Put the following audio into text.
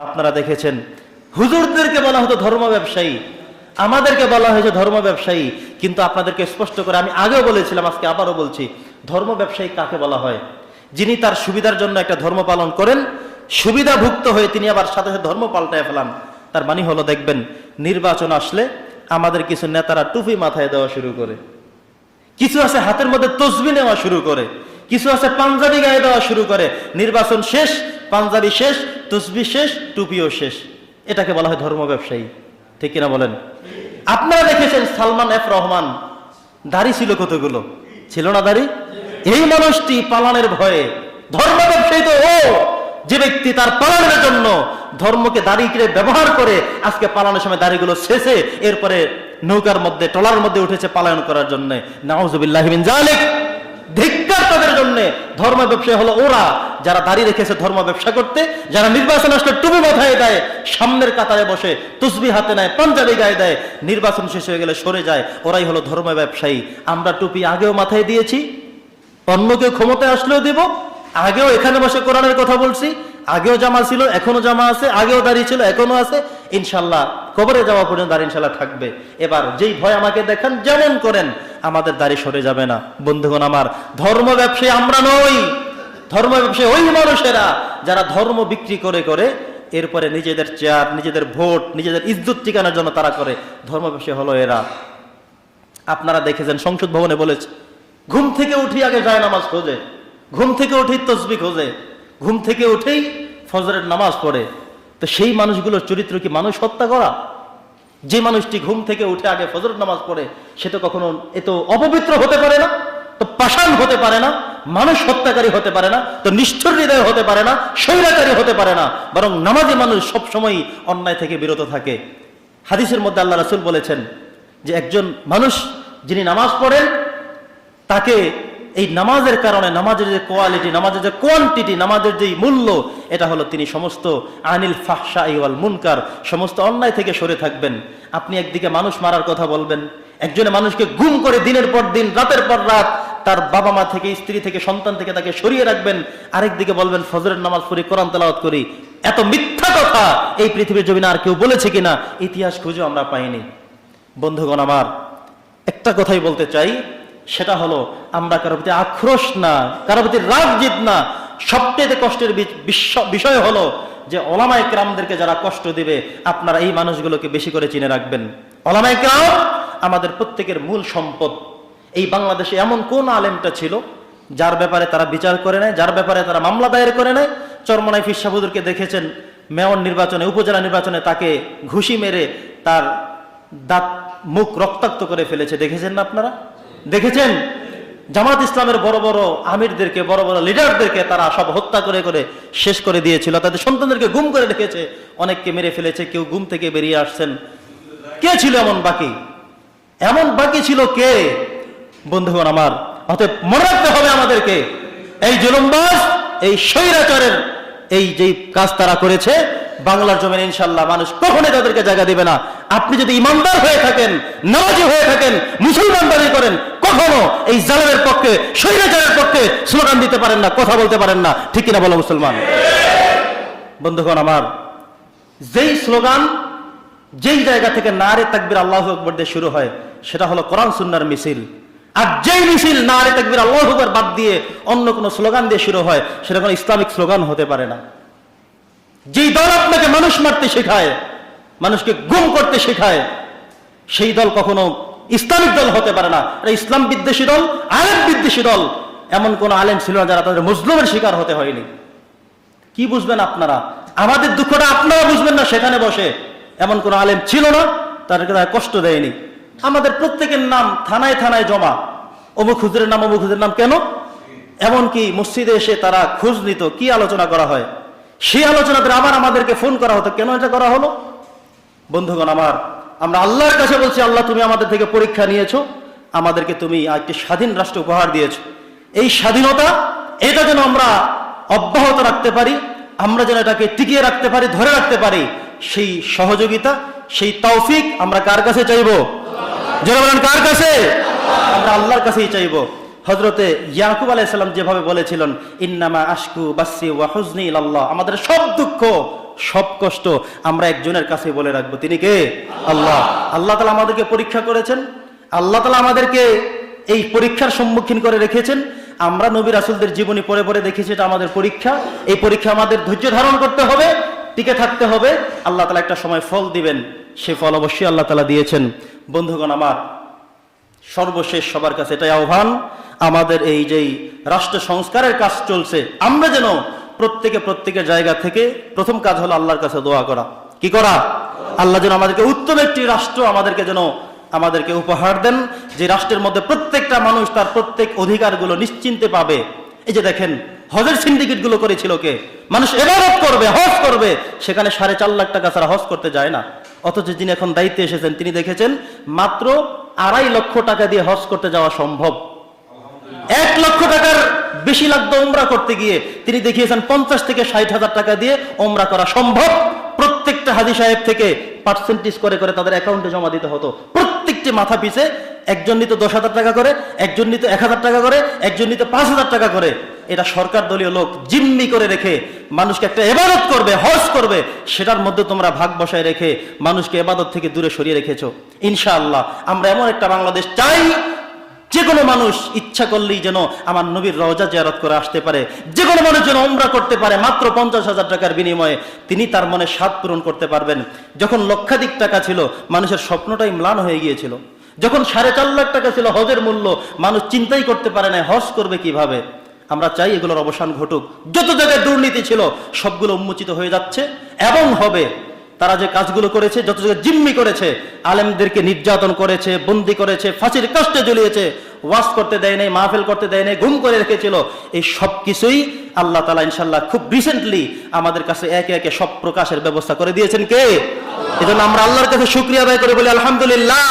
আপনারা দেখেছেন হুজুরদেরকে বলা হতো ধর্ম ব্যবসায়ী, আমাদেরকে বলা হয়েছে ধর্ম ব্যবসায়ী। কিন্তু আপনাদেরকে স্পষ্ট করে আমি আগেও বলেছিলাম, আজকে আবারও বলছি, ধর্ম ব্যবসায়ী কাকে বলা হয়? যিনি তার সুবিধার জন্য একটা ধর্ম পালন করেন, সুবিধাভুক্ত হয়ে তিনি আবার সাথে সাথে ধর্ম পাল্টায় ফেলান। তার মানে হলো, দেখবেন নির্বাচন আসলে আমাদের কিছু নেতারা টুপি মাথায় দেওয়া শুরু করে, কিছু আছে হাতের মধ্যে তসবিহ নেওয়া শুরু করে, কিছু আছে পাঞ্জাবি গায়ে দেওয়া শুরু করে। নির্বাচন শেষ, পাঞ্জাবি শেষ, তসবিহ শেষ, টুপিও শেষ। এটাকে বলা হয় ধর্ম ব্যবসায়ী। ঠিক কিনা বলেন? আপনারা দেখেছেন সালমান এফ রহমান, দাড়ি ছিল কতগুলো, ছিল না দাড়ি? এই মানুষটি পালানের ভয়ে, ধর্ম ব্যবসায়ী তো ও যে ব্যক্তি তার পালানের জন্য ধর্মকে দাড়িকে ব্যবহার করে আজকে পালানোর সময় দাড়িগুলো শেষে এরপরে নৌকার মধ্যে ট্রলার মধ্যে উঠেছে পালায়ন করার জন্য। নাউজুবিল্লাহি মিন যালিক। ধিক্কার তাদের জন্য। ধর্ম ব্যবসায়ী হলো ওরা যারা দাড়ি রেখেছে ধর্ম ব্যবসা করতে, যারা নির্বাচন আসলে টুপি মাথায় দেয়, সামনের কাতারে বসে তসবিহ হাতে নেয়, পাঞ্জাবি গায়ে দেয়, নির্বাচন শেষ হয়ে গেলে সরে যায়, ওরাই হলো ধর্ম ব্যবসায়ী। আমরা টুপি আগেও মাথায় দিয়েছি, অন্যকে ক্ষমতায় আসলেও দেব, আগেও এখানে বসে কোরআনের কথা বলছি, আগেও জামা ছিল এখনো জামা আছে, আগেও দাড়ি ছিল এখনো আছে, ইনশাল্লাহ কবরে যাওয়া পর্যন্ত দাড়ি ইনশাল্লাহ থাকবে। এবার যেই ভয় আমাকে দেখান যেমন করেন, আমাদের দাড়ি সরে যাবে না। বন্ধুগণ আমার, ধর্ম ব্যবসায়ী আমরা নই। ধর্ম ব্যবসায়ী ওই মানুষেরা যারা ধর্ম বিক্রি করে করে এরপরে নিজেদের চেয়ার, নিজেদের ভোট, নিজেদের ইজ্জত ঠিকানার জন্য তারা করে। ধর্ম ব্যবসায়ী হলো এরা। আপনারা দেখেছেন সংসদ ভবনে বলেছে, ঘুম থেকে উঠি আগে যায় নামাজ খোঁজে, ঘুম থেকে উঠেই তসবিহ খোঁজে, ঘুম থেকে উঠেই ফজরের নামাজ পড়ে। তো সেই মানুষগুলোর চরিত্র কি মানুষ হত্যা করা? যে মানুষটি ঘুম থেকে উঠে আগে ফজরের নামাজ পড়ে সে তো কখনো এত অপবিত্র হতে পারে না, তো পাষাণ হতে পারে না, মানুষ হত্যাকারী হতে পারে না, তো নিষ্ঠুর হৃদয় হতে পারে না, স্বৈরাচারী হতে পারে না, বরং নামাজি মানুষ সবসময় অন্যায় থেকে বিরত থাকে। হাদিসের মধ্যে আল্লাহ রাসূল বলেছেন যে একজন মানুষ যিনি নামাজ পড়েন তাকে এই নামাজের কারণে, নামাজের যে কোয়ালিটি, নামাজের যে কোয়ান্টিটি, নামাজের যে মূল্য, এটা হলো তিনি সমস্ত আনিল ফাহশাই ওয়াল মুনকার, সমস্ত অন্যায় থেকে সরে থাকবেন। আপনি একদিকে মানুষ মারার কথা বলবেন, একজনে মানুষকে গুম করে দিনের পর দিন, রাতের পর রাত তার বাবা মা থেকে, স্ত্রী থেকে, সন্তান থেকে তাকে সরিয়ে রাখবেন, আরেকদিকে বলবেন ফজরের নামাজ পড়ি, কোরআন তেলাওয়াত করি। এত মিথ্যা কথা এই পৃথিবীর জমিনে আর কেউ বলেছে কিনা ইতিহাস খুঁজে আমরা পাইনি। বন্ধুগণ আমার, একটা কথাই বলতে চাই, সেটা হলো আমরা কারো প্রতি আক্রোশ না, কারো প্রতি রাগ জিত না। সবচেয়ে কষ্টের বিষয় হলো যে ওলামায়ে কেরামদেরকে যারা কষ্ট দিবে, আপনারা এই মানুষগুলোকে বেশি করে চিনে রাখবেন। ওলামায়ে কেরাম আমাদের প্রত্যেকের মূল সম্পদ। এই বাংলাদেশে এমন কোন আলেমটা ছিল যার ব্যাপারে তারা বিচার করে নেয়, যার ব্যাপারে তারা মামলা দায়ের করে নেয়? চরমনাই ফির সাহেব হুজুরকে দেখেছেন মেয়র নির্বাচনে, উপজেলা নির্বাচনে তাকে ঘুষি মেরে তার দাঁত মুখ রক্তাক্ত করে ফেলেছে, দেখেছেন না আপনারা? দেখেছেন জামাত ইসলামের বড় বড় আমিরদেরকে, বড় বড় লিডারদেরকে তারা সব হত্যা করে করে শেষ করে দিয়েছিল, তাদের সন্তানদেরকে গুম করে রেখেছে, অনেককে মেরে ফেলেছে, কেউ গুম থেকে বেরিয়ে আসছেন। কে ছিল এমন বাকি? এমন বাকি ছিল কে? বন্ধুগণ আমার, অতএব মনে রাখতে হবে আমাদেরকে, এই জুলুমবাজ, এই স্বৈরাচারের এই যে কাজ তারা করেছে, বাংলার জমিনে ইনশাআল্লাহ মানুষ কখনোই তাদেরকে জায়গা দিবে না। আপনি যদি ইমানদার হয়ে থাকেন, নামাজি হয়ে থাকেন, মুসলমান দাবি করেন, কখনো এই জালেমের পক্ষে, স্বৈরাচারের পক্ষে স্লোগান দিতে পারেন না, কথা বলতে পারেন না। ঠিক কিনা বলো মুসলমান? বন্ধুগণ আমার, যেই স্লোগান যেই জায়গা থেকে নারে তাকবীর আল্লাহু আকবার দিয়ে শুরু হয়, সেটা হলো কোরআন সুন্নাহর মিছিল। আর যেই মিছিল নারে তাকবীর আল্লাহু আকবার বাদ দিয়ে অন্য কোনো স্লোগান দিয়ে শুরু হয়, সেটা কোনো ইসলামিক স্লোগান হতে পারে না। যেই দল আপনাকে মানুষ মারতে শেখায়, মানুষকে গুম করতে শেখায়, সেই দল কখনো ইসলামিক দল হতে পারে না। এটা ইসলাম বিদ্বেষী দল, আলেম বিদ্বেষী দল। এমন কোন আলেম ছিল না যারা তাদের মজলুমের শিকার হতে হয়নি। কি বুঝবেন আপনারা? আমাদের দুঃখটা আপনারা বুঝবেন না সেখানে বসে। এমন কোন আলেম ছিল না তাদেরকে তারা কষ্ট দেয়নি। আমাদের প্রত্যেকের নাম থানায় থানায় জমা, অমুক হুজুরের নাম, অমুক হুজুরের নাম। কেন? এমনকি মসজিদে এসে তারা খোঁজ নিত, কি আলোচনা করা হয়, সেই আলোচনাতে আবার আমাদেরকে ফোন করা হতো, কেন এটা করা হলো? বন্ধুগণ আমার, আমরা আল্লাহর কাছে বলছি, আল্লাহ তুমি আমাদের থেকে পরীক্ষা নিয়েছো, আমাদেরকে তুমি একটি স্বাধীন রাষ্ট্র উপহার দিয়েছো। এই স্বাধীনতা, এটা যেন আমরা অব্যাহত রাখতে পারি, আমরা যেন এটাকে টিকিয়ে রাখতে পারি, ধরে রাখতে পারি, সেই সহযোগিতা, সেই তৌফিক আমরা কার কাছে চাইবো? যারা বলেন কার কাছে? আমরা আল্লাহর কাছেই চাইবো। হযরতে ইয়াকুব আলাইহিস সালাম যেভাবে বলেছিলেন, ইন্নামা আশকু বাসি ওয়া হুজনি ইলাল্লাহ, আমাদের সব দুঃখ সব কষ্ট আমরা একজনের কাছে বলে রাখবো, তিনি কে? আল্লাহ। আল্লাহ তাআলা আমাদেরকে পরীক্ষা করেছেন, আল্লাহ তাআলা আমাদেরকে এই পরীক্ষার সম্মুখীন করে রেখেছেন। আমরা নবী রাসূলদের জীবনী পড়ে পড়ে দেখেছি এটা আমাদের পরীক্ষা। এই পরীক্ষা আমাদের ধৈর্য ধারণ করতে হবে, টিকে থাকতে হবে। আল্লাহ তাআলা একটা সময় ফল দিবেন, সে ফল অবশ্যই আল্লাহ তাআলা দিয়েছেন। বন্ধুগণ আমার, সর্বশেষ সবার কাছে এটাই আহ্বান, আমাদের এই যেই রাষ্ট্র সংস্কারের কাজ চলছে, আমরা যেন প্রত্যেকের জায়গা থেকে প্রথম কাজ হলো আল্লাহর কাছে দোয়া করা। কি করা? আল্লাহ যেন আমাদেরকে উত্তম একটি রাষ্ট্র আমাদেরকে উপহার দেন, যে রাষ্ট্রের মধ্যে প্রত্যেকটা মানুষ তার প্রত্যেক অধিকারগুলো নিশ্চিন্তে পাবে। এই যে দেখেন, হজের সিন্ডিকেট গুলো করেছিল কে? মানুষ ইবাদত করবে, হজ করবে, সেখানে 4.5 লাখ টাকা ছাড়া হজ করতে যায় না। অথচ যিনি এখন দায়িত্বে এসেছেন তিনি দেখেছেন মাত্র 2.5 লক্ষ টাকা দিয়ে হজ করতে যাওয়া সম্ভব। 1 লক্ষ টাকার বেশি লাগতো উমরা করতে গিয়ে, তিনি দেখিয়েছেন 50 থেকে 60,000 টাকা দিয়ে উমরা করা সম্ভব। প্রত্যেকটা হাজী সাহেব থেকে পার্সেন্টেজ করে করে তাদের অ্যাকাউন্টে জমা দিতে হতো। প্রত্যেকটি মাথা পিছে একজন নিত 10,000 টাকা করে, একজন নিত 1,000 টাকা করে, একজন নিত 5,000 টাকা করে। এটা সরকার দলীয় লোক জিম্মি করে রেখে মানুষকে একটা ইবাদত করবে, হজ করবে, সেটার মধ্যে তোমরা ভাগ বসায় রেখে মানুষকে ইবাদত থেকে দূরে সরিয়ে রেখেছো। ইনশাআল্লাহ আমরা এমন একটা বাংলাদেশ চাই, যে কোনো মানুষ ইচ্ছা করলেই যেন আমার নবীর রওজা জিয়ারত করে আসতে পারে, যে কোনো মানুষ যেন উমরা করতে পারে মাত্র 50,000 টাকার বিনিময়ে। তিনি তার মনে স্বাদ পূরণ করতে পারবেন। যখন লক্ষাধিক টাকা ছিল, মানুষের স্বপ্নটাই ম্লান হয়ে গিয়েছিল। যখন 4.5 লাখ টাকা ছিল হজের মূল্য, মানুষ চিন্তাই করতে পারে না হজ করবে কিভাবে। আমরা চাই এগুলোর অবসান ঘটুক। যত জায়গায় দুর্নীতি ছিল সবগুলো উন্মোচিত হয়ে যাচ্ছে এবং হবে। তারা যে কাজগুলো করেছে, যত জায়গায় জিম্মি করেছে, আলেমদেরকে নির্যাতন করেছে, বন্দী করেছে, ফাঁসির কাস্টে ঝুলিয়েছে, ওয়াজ করতে দেয় নাই, মাহফিল করতে দেয় নাই, ঘুম করে রেখেছিল, এই সব কিছুই আল্লাহ তাআলা ইনশাআল্লাহ খুব রিসেন্টলি আমাদের কাছে একে একে সব প্রকাশের ব্যবস্থা করে দিয়েছেন কে? এজন্য আমরা আল্লাহর কাছে শুকরিয়া আদায় করে বলি আলহামদুলিল্লাহ।